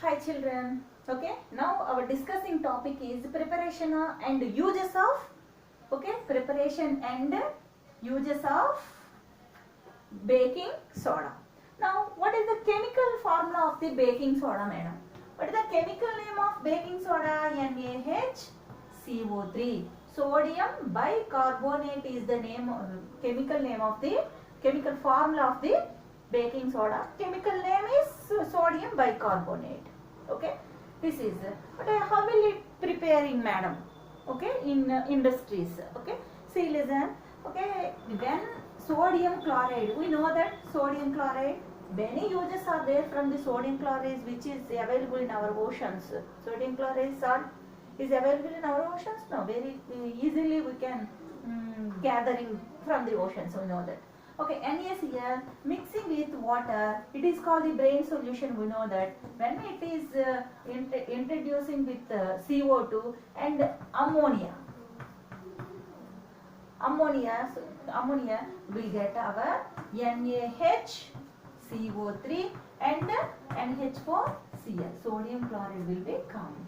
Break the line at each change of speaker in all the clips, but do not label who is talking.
Hi children. Okay, now our discussing topic is preparation and uses of preparation and uses of baking soda. Now what is the chemical formula of the baking soda, madam? What is the chemical name of baking soda? NaHCO3. Sodium bicarbonate is the chemical name of the chemical formula of the baking soda. Chemical name is sodium bicarbonate. Okay, this is but how will it preparing, madam? Okay, in industries. Okay, see, listen. Okay, when sodium chloride, we know that sodium chloride, many uses are there from the sodium chloride which is available in our oceans. Sodium chloride salt is available in our oceans. No, very easily we can gathering from the oceans, we know that. Okay, NaCl mixing with water, it is called the Brain solution. We know that when it is introducing with CO2 and ammonia, we get our NaHCO3 and NH4Cl. Sodium chloride will be coming.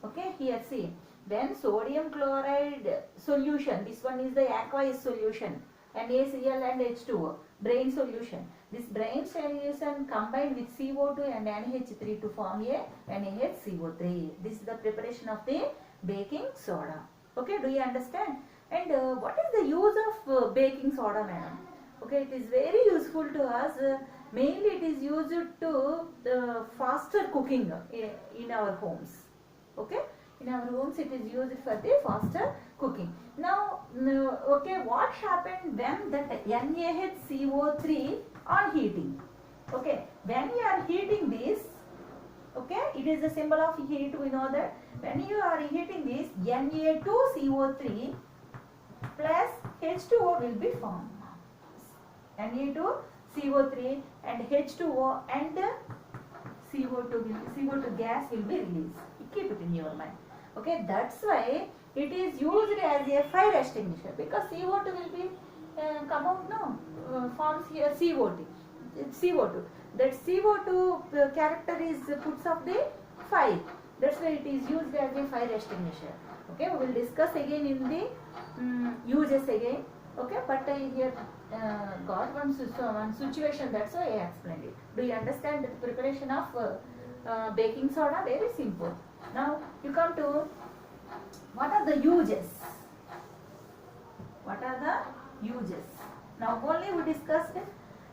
Okay, here see, when sodium chloride solution, this one is the aqueous solution, NaCl and H2O, brain solution. This brain solution combined with CO2 and NH3 to form a NaHCO3. This is the preparation of the baking soda. Okay, do you understand? And what is the use of baking soda, madam? Okay, it is very useful to us. Mainly it is used to faster cooking in our homes. Okay, in our homes it is used for the faster cooking. Now, okay, what happened when that NaHCO3 on heating? Okay, when you are heating this, okay, it is a symbol of heat. We know that when you are heating this, Na2CO3 plus H2O will be formed. Na2CO3 and H2O and CO2 gas will be released. Keep it in your mind. Okay, that's why it is used as a fire extinguisher, because CO2 will be come out now, forms here CO2. That CO2 character is puts of the fire. That's why it is used as a fire extinguisher. Okay, we will discuss again in the uses again. Okay, but here got one situation, that's why I explained it. Do you understand the preparation of baking soda? Very simple. Now you come to what are the uses? What are the uses? Now only we discussed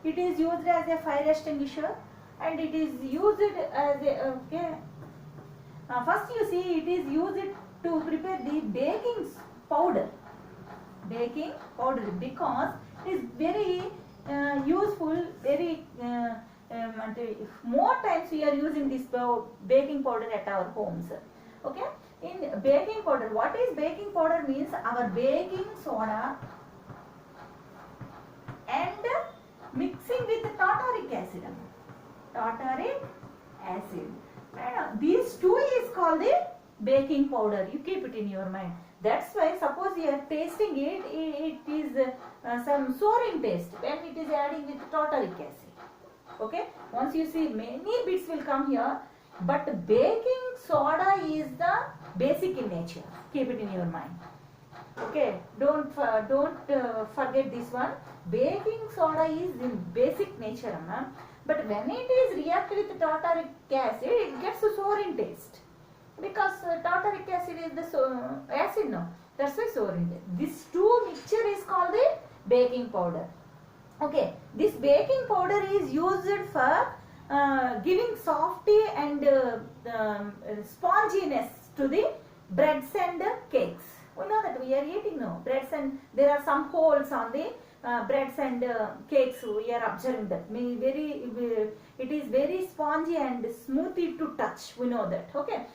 it is used as a fire extinguisher and it is used as a first you see it is used to prepare the baking powder. Baking powder, because it is very useful, very more times we are using this baking powder at our homes. Okay, in baking powder, what is baking powder means? Our baking soda and mixing with tartaric acid. And these two is called the baking powder. You keep it in your mind. That's why suppose you are tasting it, it is some souring taste when it is adding with tartaric acid. Okay, once you see many bits will come here, but baking soda is the basic in nature. Keep it in your mind. Okay, don't forget this one. Baking soda is in basic nature, but when it is reacted with tartaric acid, it gets a souring taste. Because tartaric acid is the acid, no, that's why souring taste. This two mixture is called the baking powder. Okay, this baking powder is used for giving softy and sponginess to the breads and cakes. We know that we are eating now breads and there are some holes on the breads and cakes. We are observing that. It is very spongy and smoothy to touch. We know that. Okay.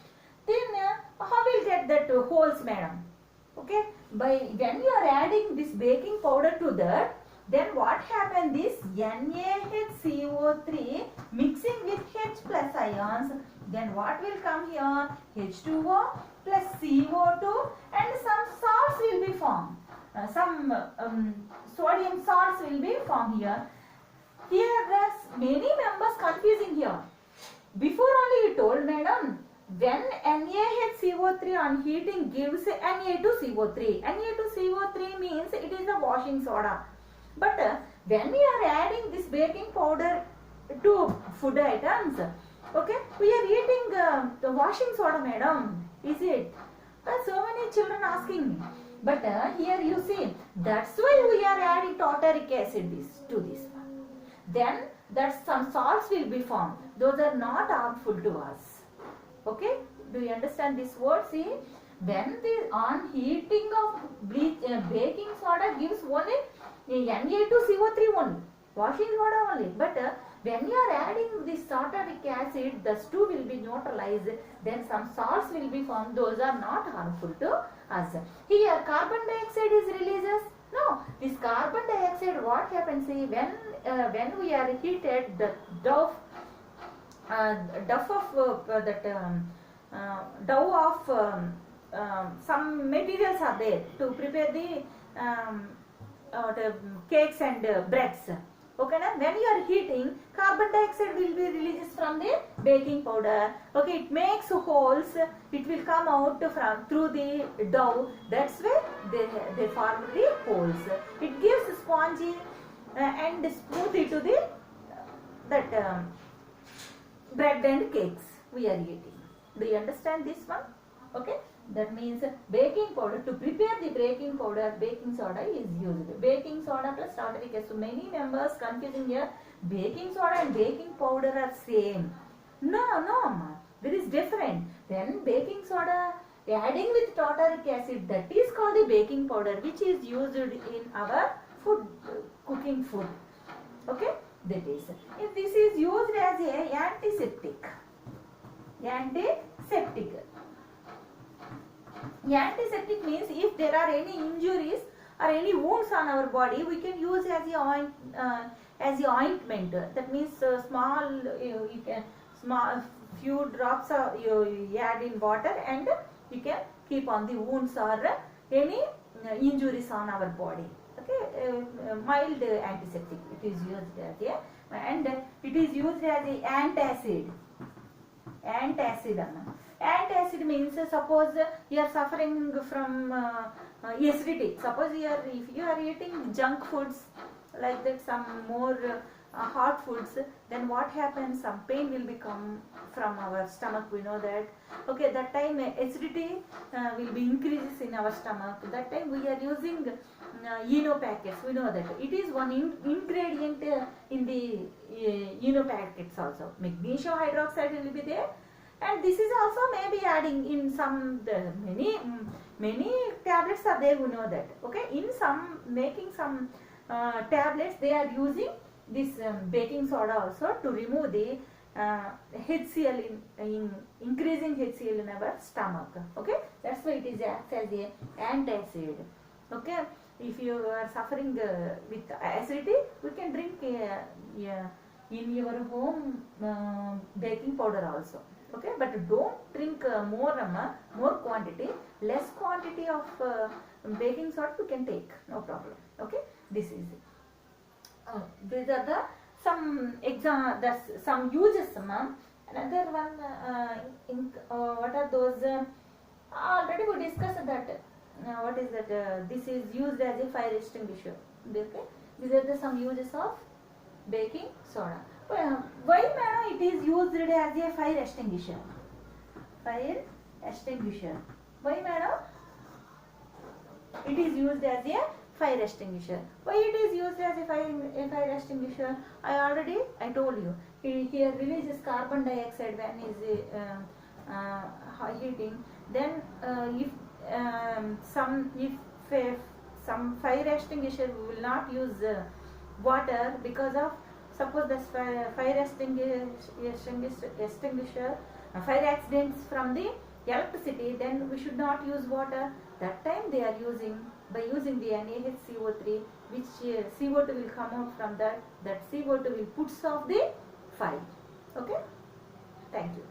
Then how will get that holes, madam? Okay. By when you are adding this baking powder to that, then what happened? This NaHCO3 mixing with H plus ions, then what will come here? H2O plus CO2 and some salts will be formed. Some sodium salts will be formed here. Here there's many members confusing here. Before only you told, when NaHCO3 on heating gives Na2CO3. Na2CO3 means it is a washing soda. But when we are adding this baking powder to food items, okay, we are eating the washing soda, madam. Is it? So many children asking me. But here you see, that's why we are adding tartaric acid to this one. Then that some salts will be formed. Those are not harmful to us. Okay? Do you understand this word? See, when the on heating of baking soda gives only Na2CO3 only, washing soda only. But when you are adding this tartaric acid, the two will be neutralized. Then some salts will be formed. Those are not harmful to us. Here, carbon dioxide is releases. No, this carbon dioxide, what happens? See, when we are heated, the dough of some materials are there to prepare the cakes and breads. Okay, now when you are heating, carbon dioxide will be released from the baking powder. Okay, it makes holes. It will come out through the dough. That's where they form the holes. It gives spongy and smoothie to the bread and cakes we are eating. Do you understand this one? Okay. That means baking powder, to prepare the baking powder, baking soda is used. Baking soda plus tartaric acid. So many members confusing here. Baking soda and baking powder are same. No, there is different. Then baking soda adding with tartaric acid, that is called the baking powder, which is used in our food, cooking food. Okay, that is. If this is used as a antiseptic. Antiseptic means if there are any injuries or any wounds on our body, we can use as the ointment. That means small few drops you add in water and you can keep on the wounds or any injuries on our body. Okay, mild antiseptic it is used as a, and it is used as a antacid. Antacid means suppose you are suffering from acidity. Suppose if you are eating junk foods like that, some more hot foods, then what happens? Some pain will become from our stomach. We know that. Okay, that time acidity will be increases in our stomach. That time we are using Eno packets. We know that it is one ingredient in the Eno packets also. Magnesium hydroxide will be there. And this is also maybe adding in some many tablets are there, we know that. Okay, in some making some tablets they are using this baking soda also to remove the HCl in increasing HCl in our stomach. Okay, that's why it is acts as a antacid. Okay, if you are suffering with acidity, we can drink in your home baking powder also. Okay, but don't drink more quantity. Less quantity of baking soda you can take, no problem. Okay, this is it. These are the some uses, ma'am. Another one, what are those? Already we discussed that. What is that? This is used as a fire extinguisher. Okay, these are the some uses of baking soda. Why, madam, it is used as a fire extinguisher? Fire extinguisher. Why, madam? It is used as a fire extinguisher. Why it is used as a fire extinguisher? I told you. Here releases carbon dioxide when is heating. Then if some fire extinguisher we will not use water because of suppose the fire extinguisher fire accidents from the electricity, then we should not use water. That time they are using by using the NaHCO3, which CO2 will come out from that CO2 will puts off the fire. Okay, thank you.